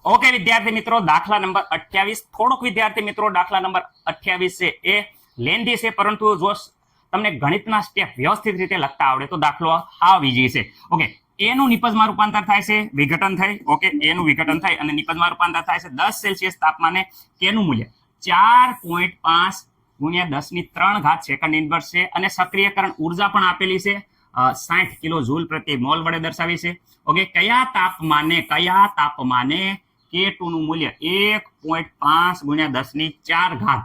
Okay વિદ્યાર્થી મિત્રો, દાખલા નંબર 28 થોડોક વિદ્યાર્થી મિત્રો દાખલા નંબર 28 છે એ લેન્ધી છે, પરંતુ જો તમને ગણિતના સ્ટેપ વ્યવસ્થિત રીતે લખતા આવડે તો દાખલો હાવ ઈઝી છે. ઓકે, એનું નિપજમાં રૂપાંતર થાય છે, વિઘટન થાય. ઓકે, એનું વિઘટન થાય અને નિપજમાં રૂપાંતર થાય છે 10 સેલ્સિયસ તાપમાને. કેનું મૂલ્ય 4.5 ગુણ્યા 10⁻³ સેકન્ડ ઇન્વર્સ છે અને સક્રિયકરણ ઉર્જા પણ આપેલી છે 60 કિલો જૂલ પ્રતિ મોલ વડે દર્શાવી છે. ઓકે, કયા તાપમાને K2 નું મૂલ્ય 1.5 ગુણ્યા 10⁻⁴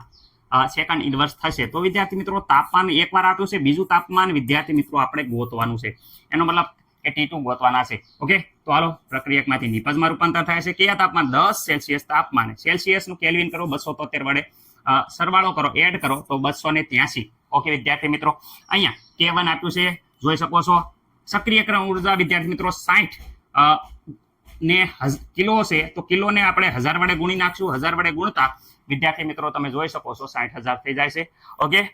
સેકન્ડ ઇન્વર્સ થશે. તો વિદ્યાર્થી મિત્રો તાપમાન એકવાર આપ્યું છે, બીજું તાપમાન વિદ્યાર્થી મિત્રો આપણે ગોતવાનું છે. એનો મતલબ કે T2 ગોતવાના છે. ઓકે, તો હાલો પ્રક્રિયકમાંથી નિપજમાં રૂપાંતર થાય છે. કયા તાપમાન 10 સેલ્સિયસ તાપમાને. સેલ્સિયસ નું કેલ્વિન કરો 273 વડે સરવાળો કરો, એડ કરો તો 283. ઓકે વિદ્યાર્થી મિત્રો, અહીંયા K1 આપ્યું છે, જોઈ શકો છો. સક્રિયકરણ ઉર્જા વિદ્યાર્થી મિત્રો 60 ને કિલો છે, તો કિલોને આપણે 1000 વડે ગુણી નાખશું. 1000 વડે ગુણતા વિદ્યાર્થી મિત્રો તમે જોઈ શકો છો 60,000 થઈ જાય છે. ઓકે,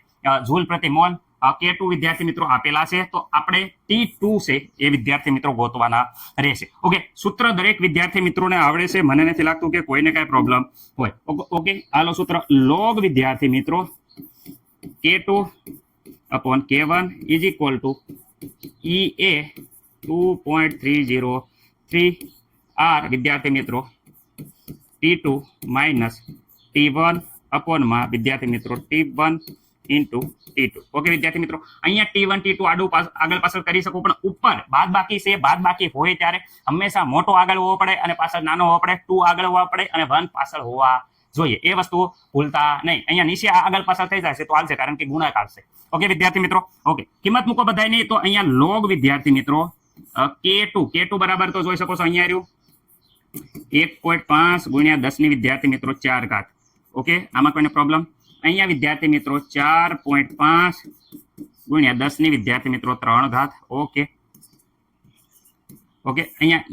જૂલ પ્રતિ મોલ. K2 વિદ્યાર્થી મિત્રો આપેલા છે, તો આપણે T2 છે એ વિદ્યાર્થી મિત્રો ગોતવાના રહેશે. ઓકે, સૂત્ર દરેક વિદ્યાર્થી મિત્રોને આવડે છે, મને નથી લાગતું કે કોઈને કઈ પ્રોબ્લેમ હોય. ઓકે, હાલો સૂત્ર લોગ વિદ્યાર્થી મિત્રો K2 upon K1 is equal to EA 2.303 R વિદ્યાર્થી મિત્રો T2 minus T1 upon માં વિદ્યાર્થી મિત્રો T1 into T2. ઓકે વિદ્યાર્થી મિત્રો, અહીંયા T1 T2 આડું આગળ પાછળ કરી શકો, પણ ઉપર બાદબાકી છે. બાદબાકી હોય ત્યારે હંમેશા મોટો આગળ હોવો પડે અને પાછળ નાનો હોવો પડે. 2 આગળ હોવા પડે અને 1 પાછળ હોવા જોઈએ. એ વસ્તુ ભૂલતા નહીં. અહીંયા નીચે આગળ પાછળ થઈ જાય છે તો હાલશે, કારણ કે ગુણાકાર છે. ઓકે વિદ્યાર્થી મિત્રો, ઓકે કિંમત મૂકો બધાની. તો અહીંયા લોગ વિદ્યાર્થી મિત્રો K2 બરાબર તો જોઈ શકો છો અહીંયા રહ્યું 1.5 ગુણ્યા 10 વિદ્યાર્થી મિત્રો 4 ઓકે, આમાં કોઈને પ્રોબ્લેમ? અહીંયા વિદ્યાર્થી મિત્રો 4.5 ગુણ્યા 10 વિદ્યાર્થી મિત્રો 3 ઓકે. ઓકે, અહીંયા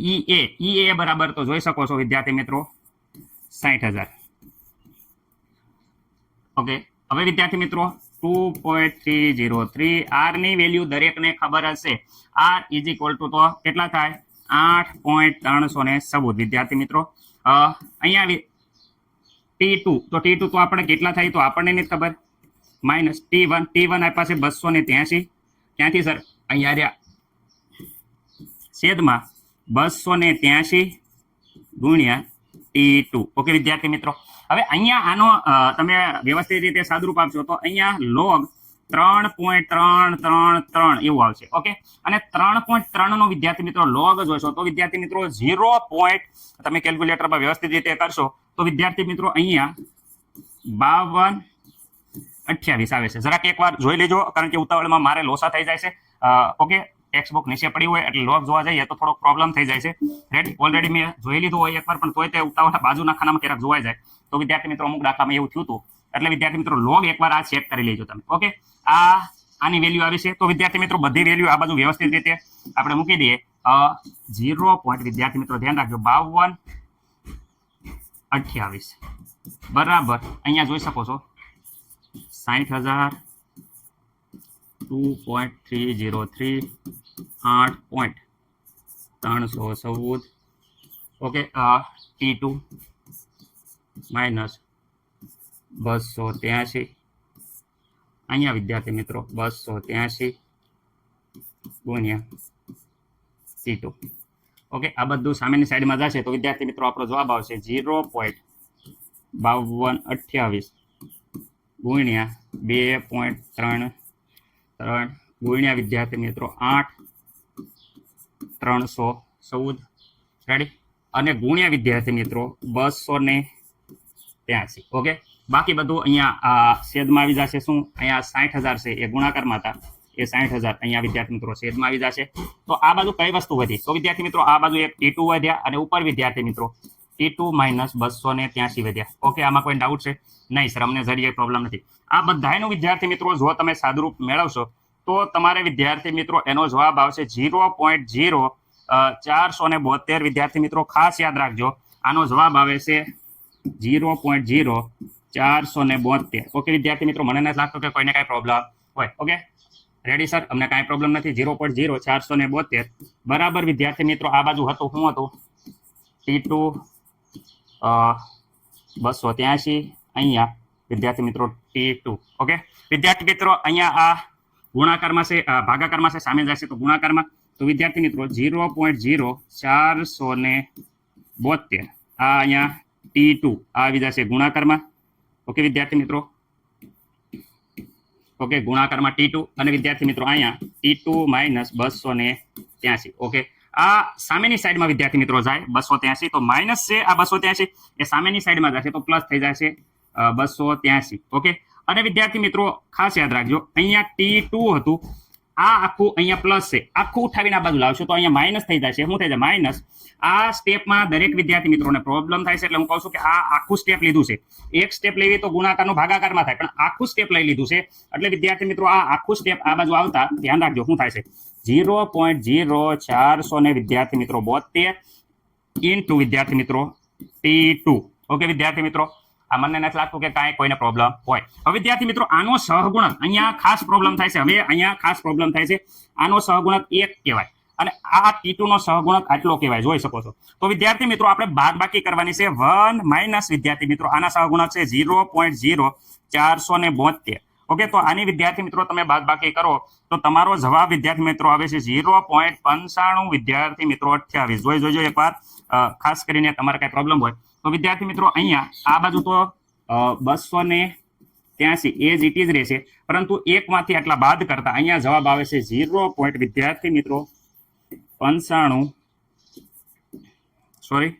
EA બરાબર તો જોઈ શકો છો વિદ્યાર્થી મિત્રો 60,000. ઓકે, હવે વિદ્યાર્થી મિત્રો 2.303 R ની વેલ્યુ દરેકને ખબર હશે. R ઇઝ ઇક્વલ ટુ તો કેટલા થાય? 8.314 વિદ્યાર્થી મિત્રો. અહીંયા T2 તો આપણે કેટલા થાય તો આપણને નથી ખબર. માઇનસ T1 આપ્યા છે 283. ક્યાંથી સર? અહીંયા રહ્યા છેદમાં 283 ગુણ્યા T2. ઓકે વિદ્યાર્થી મિત્રો, હવે અહીંયા આનો તમે વ્યવસ્થિત રીતે સાદુરૂપ આપશો તો અહીંયા લોગ 3.333 એવું આવશે. ઓકે, અને 3.3 નો વિદ્યાર્થી મિત્રો લોગ જોશો તો વિદ્યાર્થી મિત્રો 0. તમે કેલ્ક્યુલેટરમાં વ્યવસ્થિત રીતે કરશો તો વિદ્યાર્થી મિત્રો અહીંયા 5228 આવે છે. જરાક એકવાર જોઈ લેજો, કારણ કે ઉતાવળમાં મારે લોસા થઈ જાય છે. ઓકે, ટેક્સ્ટ બુક નીચે પડી હોય એટલે લોગ જોવા જઈએ તો થોડોક પ્રોબ્લેમ થઈ જાય છે. રેડી, ઓલરેડી મેં જોઈ લીધું હોય એકવાર, પણ તોય તે ઉતાવળ બાજુના ખાનામાં ક્યારેક જોવાઈ જાય તો વિદ્યાર્થી મિત્રો અમુક દાખલામાં એવું થયું હતું. એટલે વિદ્યાર્થી મિત્રો લોગ એકવાર આ ચેક કરી લેજો તમે. ઓકે, આની વેલ્યુ આવી છે, તો વિદ્યાર્થી મિત્રો બધી વેલ્યુ આ બાજુ વ્યવસ્થિત રીતે આપણે મૂકી દઈએ. 0. વિદ્યાર્થી મિત્રો ધ્યાન રાખજો 5228 બરાબર અહીંયા જોઈ શકો છો 60,000 2.303 8.314. ઓકે, T2 માઇનસ 283 અહીંયા વિદ્યાર્થી મિત્રો 283 ગુણ્યા T2. ઓકે, આ બધું સામેની સાઈડમાં જશે તો વિદ્યાર્થી મિત્રો આપણો જવાબ આવશે 0.5228 ગુણ્યા 2.33 ગુણ્યા વિદ્યાર્થી મિત્રો 8.314. રેડી, અને ગુણ્યા વિદ્યાર્થી મિત્રો 283. ઓકે, બાકી બધું અહીંયા છેદમાં આવી જશે. શું અહીંયા 60,000 છે એ ગુણાકારમાં હતા, એ 60,000 અહીંયા વિદ્યાર્થી મિત્રો છેદમાં આવી જશે. તો આ બાજુ કઈ વસ્તુ વધી? તો વિદ્યાર્થી મિત્રો આ બાજુ એક T2 વધ્યા અને ઉપર વિદ્યાર્થી મિત્રો T2 માઇનસ 283 વધ્યા. ઓકે, આમાં કોઈ ડાઉટ છે? નહીં સર, અમને જરીએ પ્રોબ્લેમ નથી. આ બધાનું વિદ્યાર્થી મિત્રો જો તમે સાદુરૂપ મેળવશો તો તમારે વિદ્યાર્થી મિત્રો એનો જવાબ આવશે 0.0472 વિદ્યાર્થી મિત્રો. ખાસ યાદ રાખજો, આનો જવાબ આવે છે 0.0472. ઓકે વિદ્યાર્થી મિત્રો, મને નથી લાગતું કે કોઈને કાંઈ પ્રોબ્લેમ હોય. ઓકે રેડી સર, અમને કાંઈ પ્રોબ્લેમ નથી. 0.0472 બરાબર વિદ્યાર્થી મિત્રો. આ બાજુ હતું શું હતું? T2 283 અહીંયા વિદ્યાર્થી મિત્રો T2. ઓકે વિદ્યાર્થી મિત્રો અહીંયા આ ગુણાકારમાં છે, ભાગાકારમાં છે, સામે જશે તો ગુણાકારમાં. તો વિદ્યાર્થી મિત્રો 0.0472 આ અહીંયા T2 આ આવી જશે ગુણાકારમાં. ઓકે વિદ્યાર્થી મિત્રો, ઓકે ગુણાકારમાં T2 અને વિદ્યાર્થી મિત્રો અહીંયા T2 - 283. ઓકે આ સામેની સાઈડમાં વિદ્યાર્થી મિત્રો જાય 283, તો માઇનસ છે આ 283 એ સામેની સાઈડમાં જશે તો પ્લસ થઈ જશે 283. ઓકે અને વિદ્યાર્થી મિત્રો ખાસ યાદ રાખજો અહીંયા T2 હતું, આ આખું અહીંયા પ્લસ છે, આખું ઉઠાવીને આ બાજુ લાવશો તો અહીંયા માઇનસ થઈ જશે. શું થઈ જાય? માઇનસ. આ સ્ટેપમાં દરેક વિદ્યાર્થી મિત્રોને પ્રોબ્લેમ થાય છે, એટલે હું કહું છું કે આ આખું સ્ટેપ લીધું છે. એક સ્ટેપ લેવી તો ગુણાકારનો ભાગાકારમાં થાય, પણ આખું સ્ટેપ લઈ લીધું છે એટલે વિદ્યાર્થી મિત્રો આ આખું સ્ટેપ આ બાજુ આવતા ધ્યાન રાખજો શું થાય છે. 0.0400 ને વિદ્યાર્થી મિત્રો 72 ઇન્ટુ વિદ્યાર્થી મિત્રો T2. ઓકે વિદ્યાર્થી મિત્રો આ મને નથી લાગતું કે કાંઈ કોઈને પ્રોબ્લેમ હોય. હવે વિદ્યાર્થી મિત્રો આનો સહગુણક અહીંયા ખાસ પ્રોબ્લેમ થાય છે. હવે અહીંયા ખાસ પ્રોબ્લેમ થાય છે, આનો સહગુણક 1 કહેવાય અને આ T2 નો સહગુણક આટલો કહેવાય, જોઈ શકો છો. તો વિદ્યાર્થી મિત્રો આપણે બાદબાકી કરવાની છે 1 માઇનસ વિદ્યાર્થી મિત્રો આના સહગુણક છે 0.0472. ઓકે તો આની વિદ્યાર્થી મિત્રો તમે બાદબાકી કરો તો તમારો જવાબ વિદ્યાર્થી મિત્રો આવે છે 0.95 વિદ્યાર્થી મિત્રો 28. જોઈજો એકવાર, ખાસ કરીને તમારે કઈ પ્રોબ્લેમ હોય તો વિદ્યાર્થી મિત્રો અહીંયા આ બાજુ તો 283 એ જ ઇટ ઇઝ રહેશે, પરંતુ એકમાંથી આટલા બાદ કરતા અહીંયા જવાબ આવે છે 0. વિદ્યાર્થી મિત્રો 95, સોરી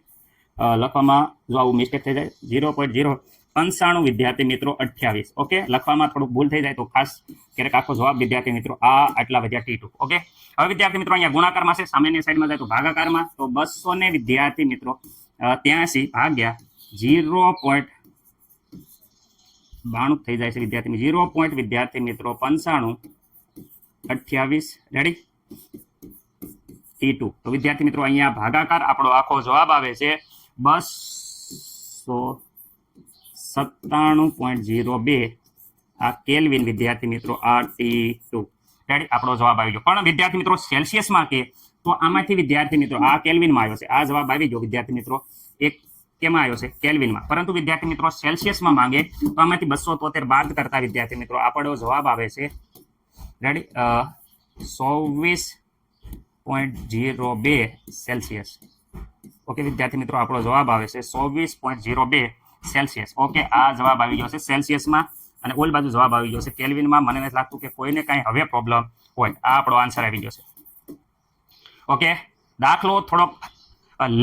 લખવામાં જો આવું મિસ્ટેક થઈ જાય 0.095 વિદ્યાર્થી મિત્રો 28. ઓકે લખવામાં થોડુંક ભૂલ થઈ જાય તો ખાસ ક્યારેક આખો જવાબ વિદ્યાર્થી મિત્રો આ આટલા વધ્યા T2. ઓકે હવે વિદ્યાર્થી મિત્રો અહીંયા ગુણાકારમાં છે, સામેની સાઈડમાં જાય તો ભાગાકારમાં. તો 200 ને વિદ્યાર્થી મિત્રો 83 ભાગ્યા 0.92 થઈ જાય છે વિદ્યાર્થી 0. વિદ્યાર્થી મિત્રો 95 28 રેડી T2. તો વિદ્યાર્થી મિત્રો અહીંયા ભાગાકાર આપણો આખો જવાબ આવે છે 297.02 આ કેલ્વિન વિદ્યાર્થી મિત્રો આ T2 રેડી આપણો જવાબ આવી ગયો. પણ વિદ્યાર્થી મિત્રો સેલ્સિયસમાં કે તો આમાંથી વિદ્યાર્થી મિત્રો આ કેલ્વિનમાં આવ્યો છે, આ જવાબ આવી ગયો વિદ્યાર્થી મિત્રો એક કેમાં આવ્યો છે? કેલ્વિનમાં. પરંતુ વિદ્યાર્થી મિત્રો સેલ્સિયસમાં માંગે તો આમાંથી 273 બાદ કરતા વિદ્યાર્થી મિત્રો આપણો જવાબ આવે છે રેડી 24.02 સેલ્સિયસ. ઓકે વિદ્યાર્થી મિત્રો આપણો જવાબ આવે છે 24.02 સેલ્સિયસ. ઓકે આ જવાબ આવી ગયો છે સેલ્સિયસમાં અને ઓલ બાજુ જવાબ આવી ગયો છે કેલ્વિનમાં. મને નથી લાગતું કે કોઈને કાંઈ હવે પ્રોબ્લેમ હોય. આ આપણો આન્સર આવી ગયો છે. ઓકે દાખલો થોડોક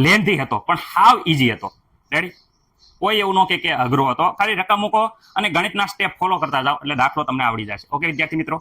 લેન્ધી હતો પણ હાવ ઈઝી હતો રેડી. કોઈ એવું ન કે અઘરો હતો, ખાલી રકમ મૂકો અને ગણિતના સ્ટેપ ફોલો કરતા જાઓ એટલે દાખલો તમને આવડી જશે. ઓકે વિદ્યાર્થી મિત્રો.